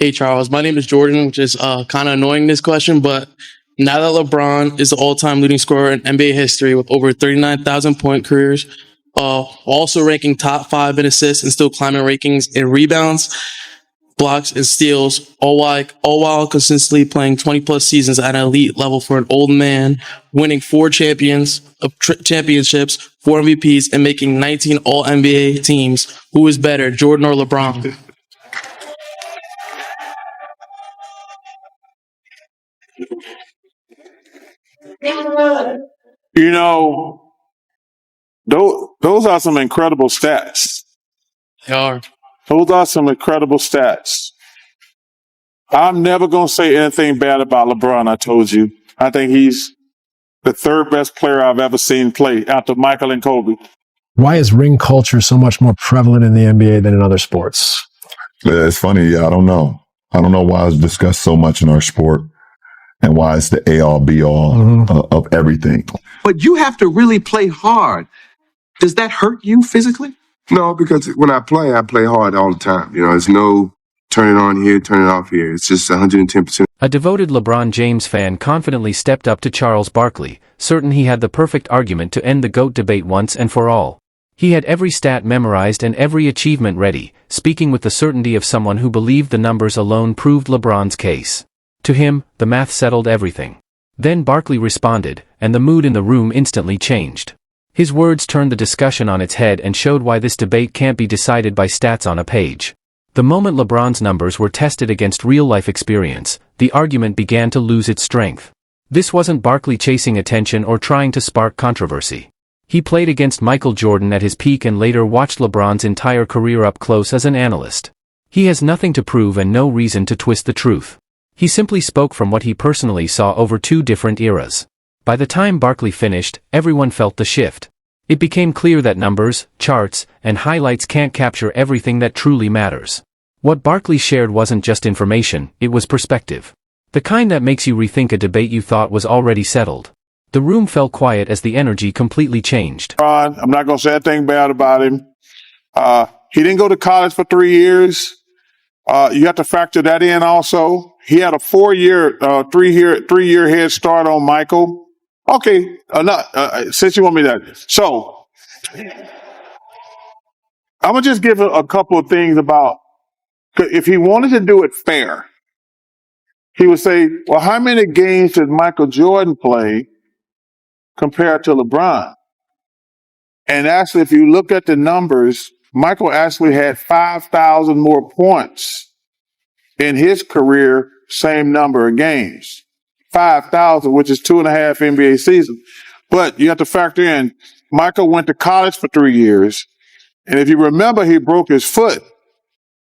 Hey Charles, my name is Jordan, which is kind of annoying this question, but now that LeBron is the all-time leading scorer in NBA history with over 39,000 point careers, also ranking top 5 in assists and still climbing rankings in rebounds, blocks, and steals, all while consistently playing 20 plus seasons at an elite level for an old man, winning 4 championships, 4 MVPs, and making 19 All NBA teams. Who is better, Jordan or LeBron? You know, those are some incredible stats. They are. Those are some incredible stats. I'm never going to say anything bad about LeBron, I told you. I think he's the 3rd best player I've ever seen play after Michael and Kobe. Why is ring culture so much more prevalent in the NBA than in other sports? Yeah, it's funny. I don't know. I don't know why it's discussed so much in our sport and why it's the A-all, B-all of everything. But you have to really play hard. Does that hurt you physically? No, because when I play hard all the time. You know, there's no turn it on here, turn it off here. It's just 110%. A devoted LeBron James fan confidently stepped up to Charles Barkley, certain he had the perfect argument to end the GOAT debate once and for all. He had every stat memorized and every achievement ready, speaking with the certainty of someone who believed the numbers alone proved LeBron's case. To him, the math settled everything. Then Barkley responded, and the mood in the room instantly changed. His words turned the discussion on its head and showed why this debate can't be decided by stats on a page. The moment LeBron's numbers were tested against real-life experience, the argument began to lose its strength. This wasn't Barkley chasing attention or trying to spark controversy. He played against Michael Jordan at his peak and later watched LeBron's entire career up close as an analyst. He has nothing to prove and no reason to twist the truth. He simply spoke from what he personally saw over 2 different eras. By the time Barkley finished, everyone felt the shift. It became clear that numbers, charts, and highlights can't capture everything that truly matters. What Barkley shared wasn't just information, it was perspective. The kind that makes you rethink a debate you thought was already settled. The room fell quiet as the energy completely changed. I'm not going to say anything bad about him. He didn't go to college for 3 years. You have to factor that in also. He had a 3-year head start on Michael. Okay, since you want me that. So, I'm going to just give a couple of things about, if he wanted to do it fair, he would say, well, how many games did Michael Jordan play compared to LeBron? And actually, if you look at the numbers, Michael actually had 5,000 more points in his career, same number of games. 5,000, which is 2.5 NBA seasons. But you have to factor in, Michael went to college for 3 years. And if you remember, he broke his foot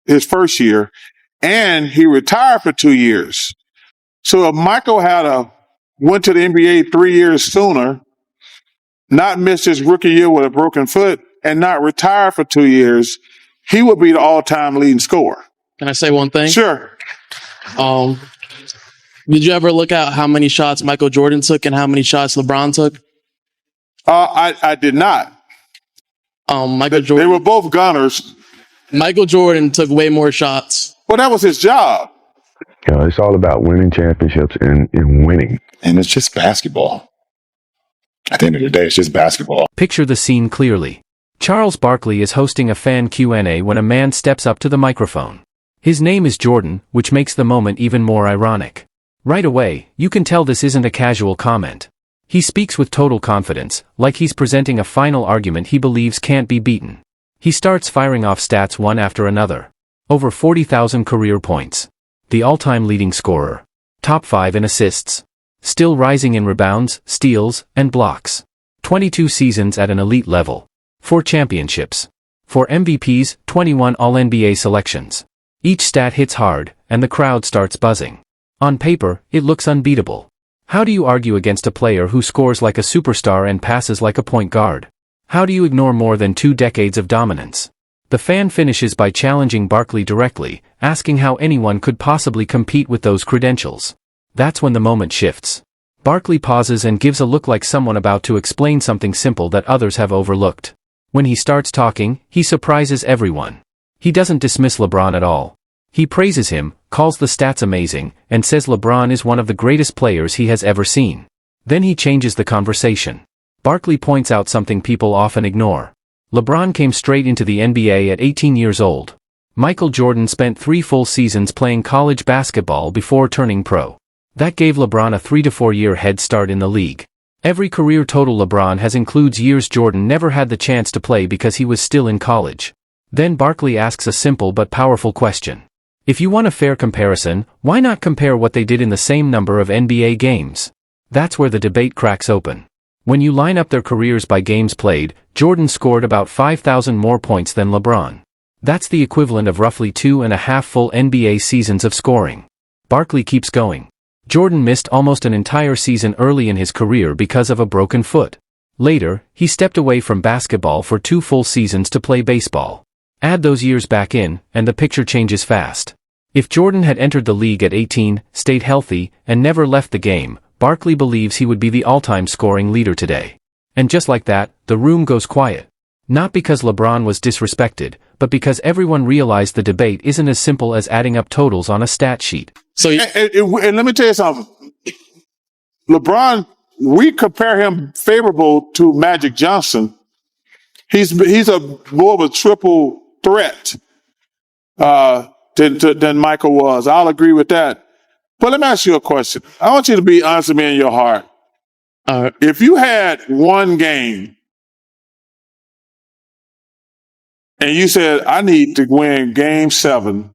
his first year and he retired for 2 years. So if Michael went to the NBA 3 years sooner, not missed his rookie year with a broken foot, and not retire for 2 years, he would be the all-time leading scorer. Can I say one thing? Sure. Did you ever look at how many shots Michael Jordan took and how many shots LeBron took? I did not. Jordan. They were both gunners. Michael Jordan took way more shots. Well, that was his job. You know, it's all about winning championships and winning. And it's just basketball. At the end of the day, it's just basketball. Picture the scene clearly. Charles Barkley is hosting a fan Q&A when a man steps up to the microphone. His name is Jordan, which makes the moment even more ironic. Right away, you can tell this isn't a casual comment. He speaks with total confidence, like he's presenting a final argument he believes can't be beaten. He starts firing off stats one after another. Over 40,000 career points. The all-time leading scorer. Top 5 in assists. Still rising in rebounds, steals, and blocks. 22 seasons at an elite level. 4 championships. 4 MVPs, 21 All-NBA selections. Each stat hits hard, and the crowd starts buzzing. On paper, it looks unbeatable. How do you argue against a player who scores like a superstar and passes like a point guard? How do you ignore more than 2 decades of dominance? The fan finishes by challenging Barkley directly, asking how anyone could possibly compete with those credentials. That's when the moment shifts. Barkley pauses and gives a look like someone about to explain something simple that others have overlooked. When he starts talking, he surprises everyone. He doesn't dismiss LeBron at all. He praises him, calls the stats amazing, and says LeBron is one of the greatest players he has ever seen. Then he changes the conversation. Barkley points out something people often ignore. LeBron came straight into the NBA at 18 years old. Michael Jordan spent 3 full seasons playing college basketball before turning pro. That gave LeBron a 3 to 4 year head start in the league. Every career total LeBron has includes years Jordan never had the chance to play because he was still in college. Then Barkley asks a simple but powerful question. If you want a fair comparison, why not compare what they did in the same number of NBA games? That's where the debate cracks open. When you line up their careers by games played, Jordan scored about 5,000 more points than LeBron. That's the equivalent of roughly 2.5 full NBA seasons of scoring. Barkley keeps going. Jordan missed almost an entire season early in his career because of a broken foot. Later, he stepped away from basketball for 2 full seasons to play baseball. Add those years back in, and the picture changes fast. If Jordan had entered the league at 18, stayed healthy, and never left the game, Barkley believes he would be the all-time scoring leader today. And just like that, the room goes quiet. Not because LeBron was disrespected, but because everyone realized the debate isn't as simple as adding up totals on a stat sheet. So, and let me tell you something. LeBron, we compare him favorable to Magic Johnson. He's a more of a triple threat than Michael was. I'll agree with that. But let me ask you a question. I want you to be honest with me in your heart. If you had one game and you said, I need to win game 7,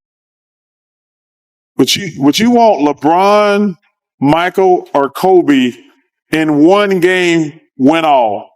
would you want LeBron, Michael, or Kobe in one game win all?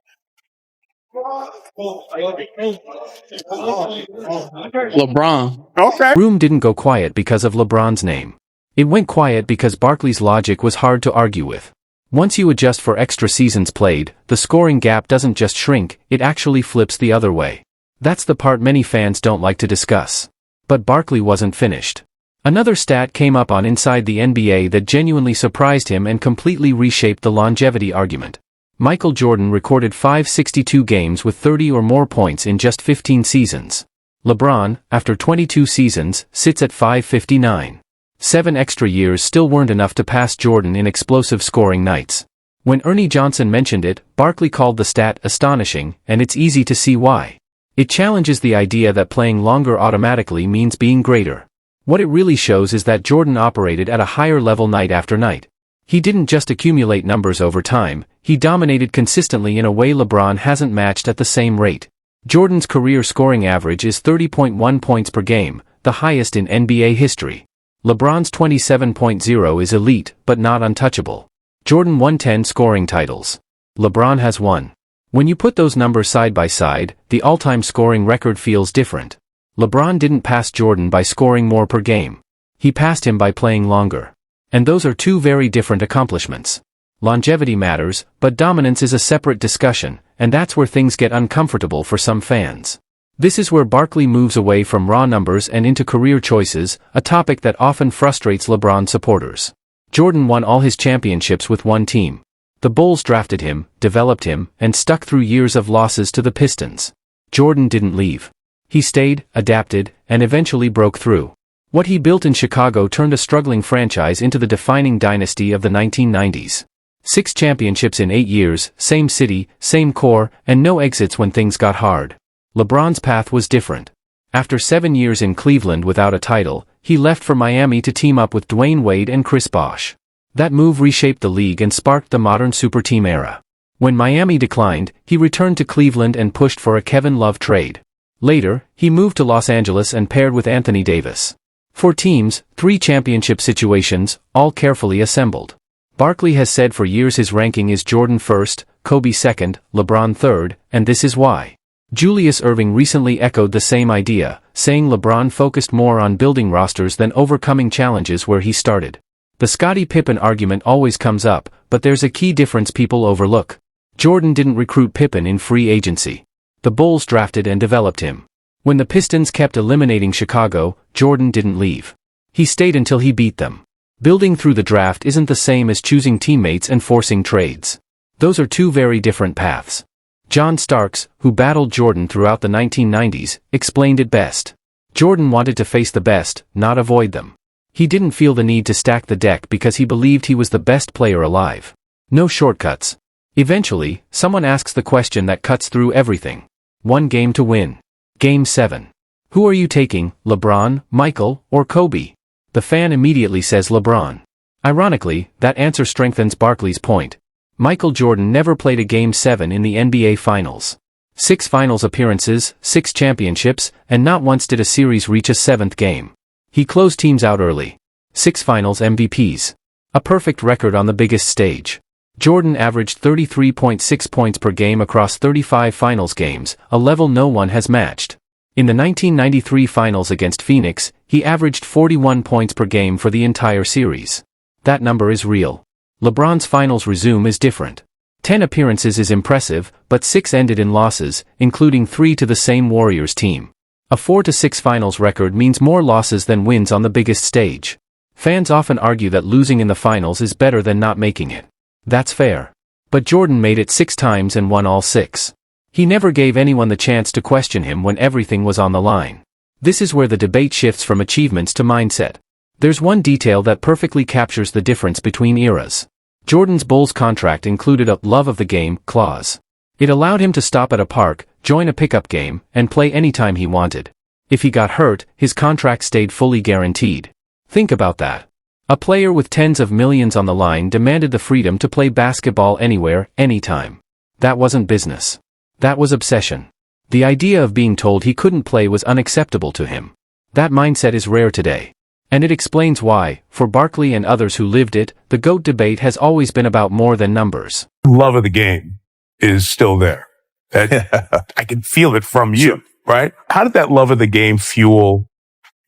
LeBron. Okay. Room didn't go quiet because of LeBron's name. It went quiet because Barkley's logic was hard to argue with. Once you adjust for extra seasons played, the scoring gap doesn't just shrink, it actually flips the other way. That's the part many fans don't like to discuss. But Barkley wasn't finished. Another stat came up on Inside the NBA that genuinely surprised him and completely reshaped the longevity argument. Michael Jordan recorded 562 games with 30 or more points in just 15 seasons. LeBron, after 22 seasons, sits at 559. 7 extra years still weren't enough to pass Jordan in explosive scoring nights. When Ernie Johnson mentioned it, Barkley called the stat astonishing, and it's easy to see why. It challenges the idea that playing longer automatically means being greater. What it really shows is that Jordan operated at a higher level night after night. He didn't just accumulate numbers over time, he dominated consistently in a way LeBron hasn't matched at the same rate. Jordan's career scoring average is 30.1 points per game, the highest in NBA history. LeBron's 27.0 is elite, but not untouchable. Jordan won 10 scoring titles. LeBron has 1. When you put those numbers side by side, the all-time scoring record feels different. LeBron didn't pass Jordan by scoring more per game. He passed him by playing longer. And those are 2 very different accomplishments. Longevity matters, but dominance is a separate discussion, and that's where things get uncomfortable for some fans. This is where Barkley moves away from raw numbers and into career choices, a topic that often frustrates LeBron supporters. Jordan won all his championships with one team. The Bulls drafted him, developed him, and stuck through years of losses to the Pistons. Jordan didn't leave. He stayed, adapted, and eventually broke through. What he built in Chicago turned a struggling franchise into the defining dynasty of the 1990s. 6 championships in 8 years, same city, same core, and no exits when things got hard. LeBron's path was different. After 7 years in Cleveland without a title, he left for Miami to team up with Dwayne Wade and Chris Bosh. That move reshaped the league and sparked the modern super team era. When Miami declined, he returned to Cleveland and pushed for a Kevin Love trade. Later, he moved to Los Angeles and paired with Anthony Davis. 4 teams, 3 championship situations, all carefully assembled. Barkley has said for years his ranking is Jordan first, Kobe second, LeBron third, and this is why. Julius Erving recently echoed the same idea, saying LeBron focused more on building rosters than overcoming challenges where he started. The Scottie Pippen argument always comes up, but there's a key difference people overlook. Jordan didn't recruit Pippen in free agency. The Bulls drafted and developed him. When the Pistons kept eliminating Chicago, Jordan didn't leave. He stayed until he beat them. Building through the draft isn't the same as choosing teammates and forcing trades. Those are 2 very different paths. John Starks, who battled Jordan throughout the 1990s, explained it best. Jordan wanted to face the best, not avoid them. He didn't feel the need to stack the deck because he believed he was the best player alive. No shortcuts. Eventually, someone asks the question that cuts through everything. One game to win. Game 7. Who are you taking, LeBron, Michael, or Kobe? The fan immediately says LeBron. Ironically, that answer strengthens Barkley's point. Michael Jordan never played a Game 7 in the NBA Finals. 6 finals appearances, 6 championships, and not once did a series reach a 7th game. He closed teams out early. 6 finals MVPs. A perfect record on the biggest stage. Jordan averaged 33.6 points per game across 35 finals games, a level no one has matched. In the 1993 finals against Phoenix, he averaged 41 points per game for the entire series. That number is real. LeBron's finals resume is different. 10 appearances is impressive, but 6 ended in losses, including 3 to the same Warriors team. A 4-6 finals record means more losses than wins on the biggest stage. Fans often argue that losing in the finals is better than not making it. That's fair. But Jordan made it 6 times and won all 6. He never gave anyone the chance to question him when everything was on the line. This is where the debate shifts from achievements to mindset. There's one detail that perfectly captures the difference between eras. Jordan's Bulls contract included a love of the game clause. It allowed him to stop at a park, join a pickup game, and play anytime he wanted. If he got hurt, his contract stayed fully guaranteed. Think about that. A player with tens of millions on the line demanded the freedom to play basketball anywhere, anytime. That wasn't business. That was obsession. The idea of being told he couldn't play was unacceptable to him. That mindset is rare today. And it explains why, for Barkley and others who lived it, the GOAT debate has always been about more than numbers. Love of the game is still there. I can feel it from you, right? How did that love of the game fuel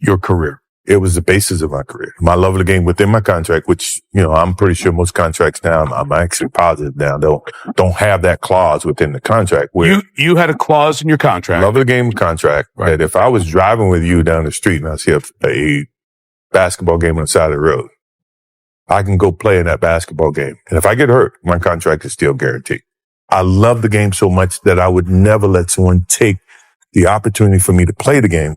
your career? It was the basis of my career. My love of the game within my contract, which, I'm pretty sure most contracts now, I'm actually positive now, don't have that clause within the contract where You had a clause in your contract. love of the game contract, right? That if I was driving with you down the street and I see a basketball game on the side of the road, I can go play in that basketball game. And if I get hurt, my contract is still guaranteed. I love the game so much that I would never let someone take the opportunity for me to play the game